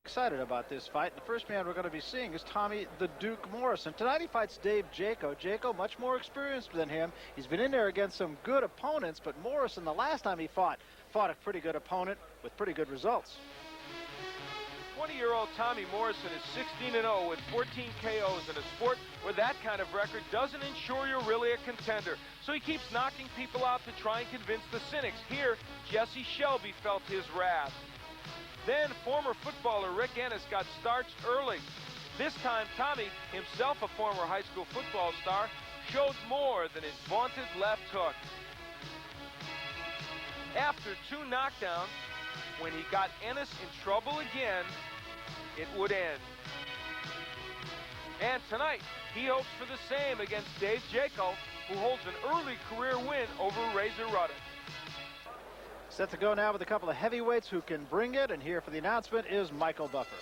excited about this fight. The first man we're going to be seeing is Tommy the Duke Morrison. Tonight he fights Dave Jaco. Jaco, much more experienced than him. He's been in there against some good opponents, but Morrison, the last time he fought a pretty good opponent with pretty good results. 20-year-old Tommy Morrison is 16-0 with 14 KOs in a sport where that kind of record doesn't ensure you're really a contender. So he keeps knocking people out to try and convince the cynics. Here, Jesse Shelby felt his wrath. Then former footballer Rick Ennis got starched early. This time, Tommy, himself a former high school football star, showed more than his vaunted left hook. After 2 knockdowns, when he got Ennis in trouble again, it would end. And tonight, he hopes for the same against Dave Jaco, who holds an early career win over Razor Ruddock. Set to go now with a couple of heavyweights who can bring it, and here for the announcement is Michael Buffer.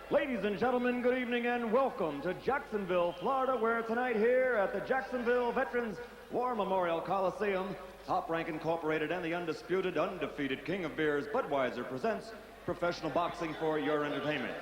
Ladies and gentlemen, good evening and welcome to Jacksonville, Florida, where tonight here at the Jacksonville Veterans War Memorial Coliseum, Top Rank Incorporated and the undisputed, undefeated King of Beers, Budweiser, presents professional boxing for your entertainment.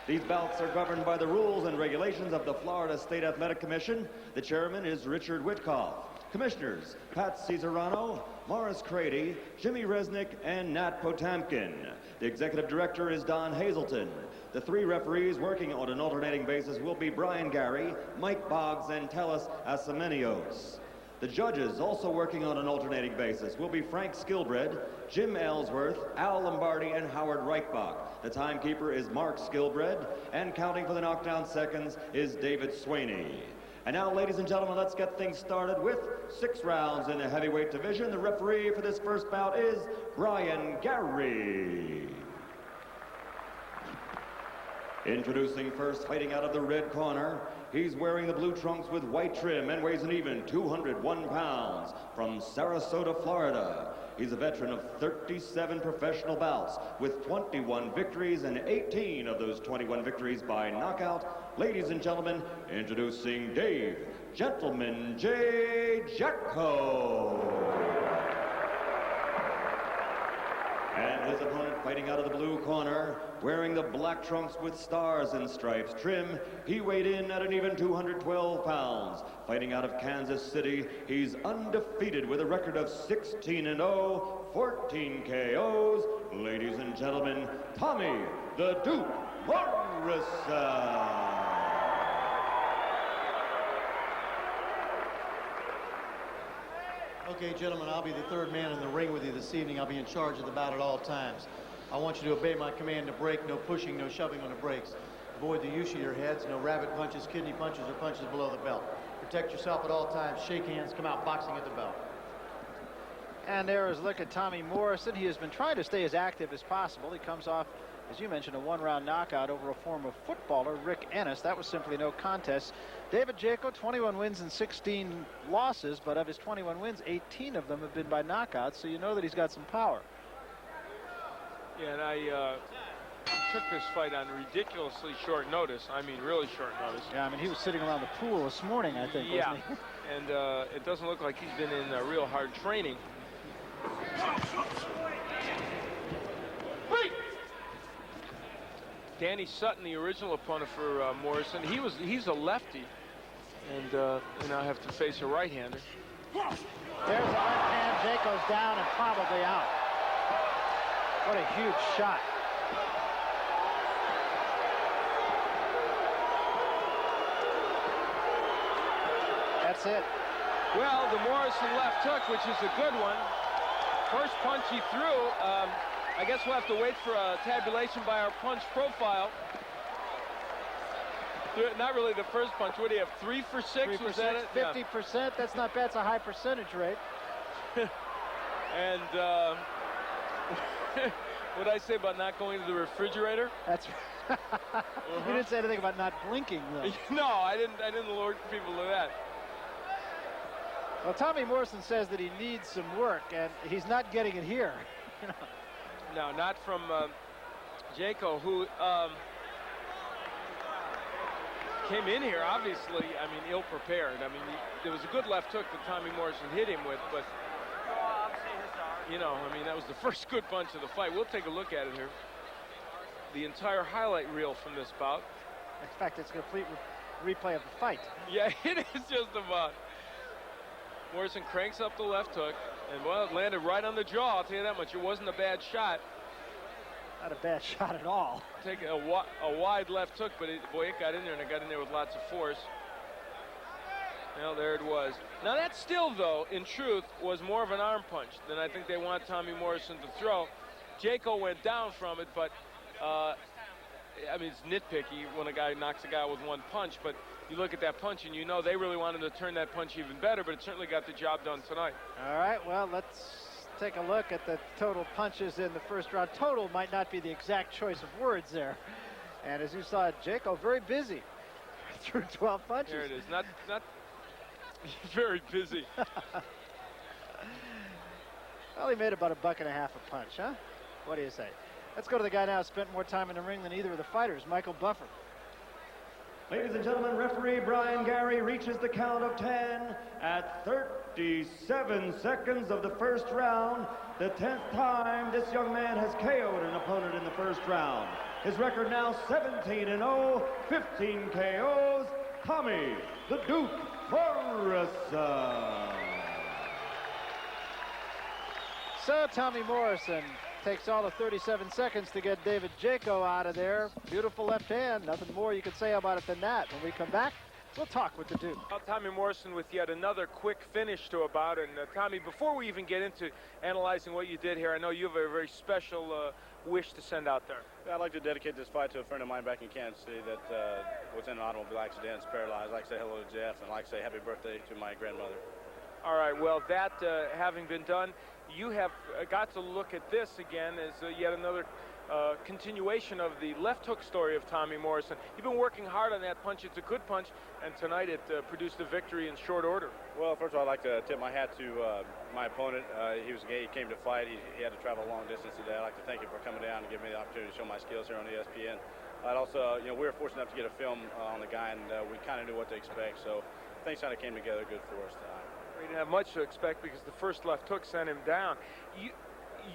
These bouts are governed by the rules and regulations of the Florida State Athletic Commission. The chairman is Richard Witkoff. Commissioners, Pat Cesarano, Morris Crady, Jimmy Resnick, and Nat Potamkin. The executive director is Don Hazelton. The 3 referees working on an alternating basis will be Brian Gary, Mike Boggs, and Telis Asamenios. The judges, also working on an alternating basis, will be Frank Skilbred, Jim Ellsworth, Al Lombardi, and Howard Reichbach. The timekeeper is Mark Skilbred, and counting for the knockdown seconds is David Swaney. And now, ladies and gentlemen, let's get things started with 6 rounds in the heavyweight division. The referee for this first bout is Brian Gary. Introducing first, fighting out of the red corner, he's wearing the blue trunks with white trim and weighs an even 201 pounds. From Sarasota, Florida, he's a veteran of 37 professional bouts with 21 victories and 18 of those 21 victories by knockout. Ladies and gentlemen, introducing Dave Gentleman J. Jaco. And his opponent fighting out of the blue corner, wearing the black trunks with stars and stripes trim, he weighed in at an even 212 pounds. Fighting out of Kansas City, he's undefeated with a record of 16-0, 14 KOs. Ladies and gentlemen, Tommy the Duke Morrison. Okay, gentlemen, I'll be the 3rd man in the ring with you this evening. I'll be in charge of the bout at all times. I want you to obey my command to break, no pushing, no shoving on the brakes. Avoid the use of your heads, no rabbit punches, kidney punches, or punches below the belt. Protect yourself at all times, shake hands, come out boxing at the belt. And there is a look at Tommy Morrison. He has been trying to stay as active as possible. He comes off, as you mentioned, a 1-round knockout over a former footballer, Rick Ennis. That was simply no contest. David Jaco, 21 wins and 16 losses, but of his 21 wins, 18 of them have been by knockouts, so you know that he's got some power. Yeah, and I took this fight on ridiculously short notice. I mean, really short notice. Yeah, I mean, he was sitting around the pool this morning, I think, yeah. wasn't he? And it doesn't look like he's been in real hard training. Danny Sutton, the original opponent for Morrison, he's a lefty, and now have to face a right-hander. There's the left hand. Jaco's down and probably out. What a huge shot. That's it. Well, the Morrison left hook, which is a good one. First punch he threw. I guess we'll have to wait for a tabulation by our punch profile. Not really the first punch. What do you have, 3 for 6? 3 for 6, it? 50%. Yeah. That's not bad. It's a high percentage rate. And what did I say about not going to the refrigerator? That's You didn't say anything about not blinking, though. No, I didn't alert people to that. Well, Tommy Morrison says that he needs some work, and he's not getting it here. No, not from Jaco, who came in here, obviously, I mean, ill-prepared. I mean, there was a good left hook that Tommy Morrison hit him with, but, you know, I mean, that was the first good punch of the fight. We'll take a look at it here. the entire highlight reel from this bout. In fact, it's a complete replay of the fight. Yeah, it is just about. Morrison cranks up the left hook, and well, it landed right on the jaw. I'll tell you that much. It wasn't a bad shot. Not a bad shot at all. Take a wide left hook, but boy, it got in there, and it got in there with lots of force. Well, there it was. Now that still, though, in truth, was more of an arm punch than I think they want Tommy Morrison to throw. Jaco went down from it, but I mean, it's nitpicky when a guy knocks a guy with one punch, but you look at that punch and you know they really wanted to turn that punch even better, but it certainly got the job done tonight. All right, well, let's take a look at the total punches in the first round. Total might not be the exact choice of words there. And as you saw, Jaco very busy through 12 punches. There it is. Not very busy. Well, he made about $1.50 a punch, huh? What do you say? Let's go to the guy now who spent more time in the ring than either of the fighters, Michael Buffer. Ladies and gentlemen, referee Brian Gary reaches the count of 10 at 37 seconds of the first round. The 10th time this young man has KO'd an opponent in the first round. His record now 17-0, 15 KOs. Tommy the Duke Morrison. So Tommy Morrison takes all of 37 seconds to get David Jaco out of there. Beautiful left hand. Nothing more you could say about it than that. When we come back, we'll talk with the Duke. Well, Tommy Morrison with yet another quick finish to a bout. And Tommy, before we even get into analyzing what you did here, I know you have a very special wish to send out there. Yeah, I'd like to dedicate this fight to a friend of mine back in Kansas City that was in an automobile accident, is paralyzed. I'd like to say hello to Jeff, and I'd like to say happy birthday to my grandmother. All right, well, that having been done, you have got to look at this again as yet another continuation of the left hook story of Tommy Morrison. You've been working hard on that punch. It's a good punch, and tonight it produced a victory in short order. Well, first of all, I'd like to tip my hat to my opponent. He came to fight. He had to travel a long distance today. I'd like to thank you for coming down and giving me the opportunity to show my skills here on ESPN. I'd also, we were fortunate enough to get a film on the guy, and we kind of knew what to expect, so things kind of came together good for us tonight. We didn't have much to expect because the first left hook sent him down.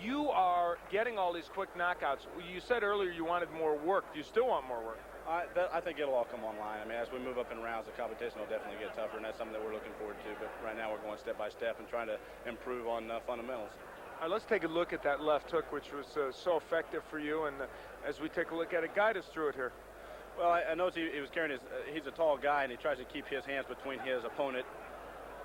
You are getting all these quick knockouts. You said earlier you wanted more work. Do you still want more work? I think it'll all come online. I mean, as we move up in rounds, the competition will definitely get tougher, and that's something that we're looking forward to. But right now we're going step by step and trying to improve on fundamentals. All right, let's take a look at that left hook, which was so effective for you. And as we take a look at it, guide us through it here. Well, I noticed he was carrying he's a tall guy, and he tries to keep his hands between his opponent.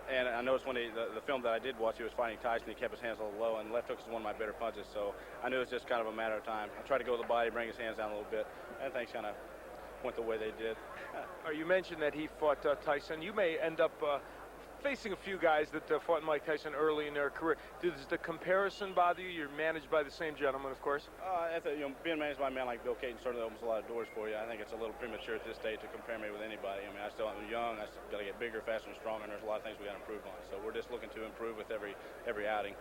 And I noticed when the film that I did watch, he was fighting Tyson, he kept his hands a little low, and left hook is one of my better punches, so I knew it was just kind of a matter of time. I tried to go to the body, bring his hands down a little bit, and things kind of went the way they did. You mentioned that he fought Tyson. You may end up facing a few guys that fought Mike Tyson early in their career. Does the comparison bother you? You're managed by the same gentleman, of course. Being managed by a man like Bill Caton certainly opens a lot of doors for you. I think it's a little premature at this stage to compare me with anybody. I mean, I'm young. I still got to get bigger, faster, and stronger, and there's a lot of things we got to improve on. So we're just looking to improve with every outing.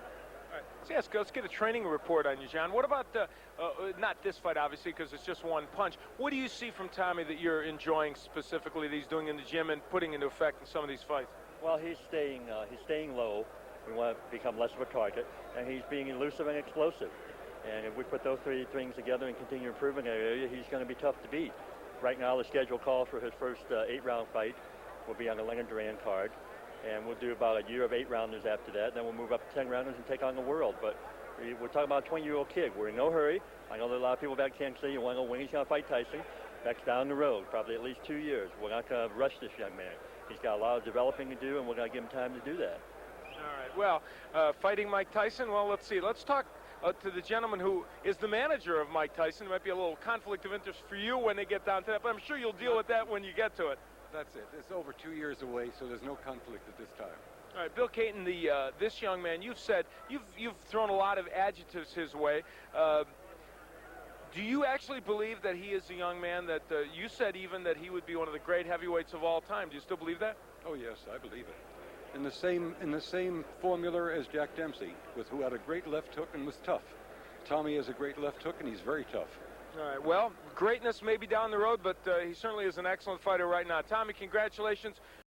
All right. So yes, let's get a training report on you, John. What about not this fight, obviously, because it's just one punch. What do you see from Tommy that you're enjoying specifically that he's doing in the gym and putting into effect in some of these fights? Well, he's staying low. We want to become less of a target, and he's being elusive and explosive. And if we put those three things together and continue improving in that area, he's going to be tough to beat. Right now, the schedule calls for his first 8-round fight will be on the Leonard Duran card, and we'll do about a year of 8-rounders after that. Then we'll move up to 10-rounders and take on the world. But we're talking about a 20-year-old kid. We're in no hurry. I know there are a lot of people back in Kansas City who want to know when he's going to fight Tyson. That's down the road, probably at least 2 years. We're not going to rush this young man. He's got a lot of developing to do, and we're going to give him time to do that. All right. Well, fighting Mike Tyson, well, let's see. Let's talk to the gentleman who is the manager of Mike Tyson. It might be a little conflict of interest for you when they get down to that, but I'm sure you'll deal with that when you get to it. That's it. It's over 2 years away, so there's no conflict at this time. All right, Bill Caton, this young man, you've said, you've thrown a lot of adjectives his way. Do you actually believe that he is a young man that you said even that he would be one of the great heavyweights of all time? Do you still believe that? Oh yes, I believe it. In the same formula as Jack Dempsey, who had a great left hook and was tough. Tommy has a great left hook and he's very tough. All right, well, greatness may be down the road, but he certainly is an excellent fighter right now. Tommy, congratulations.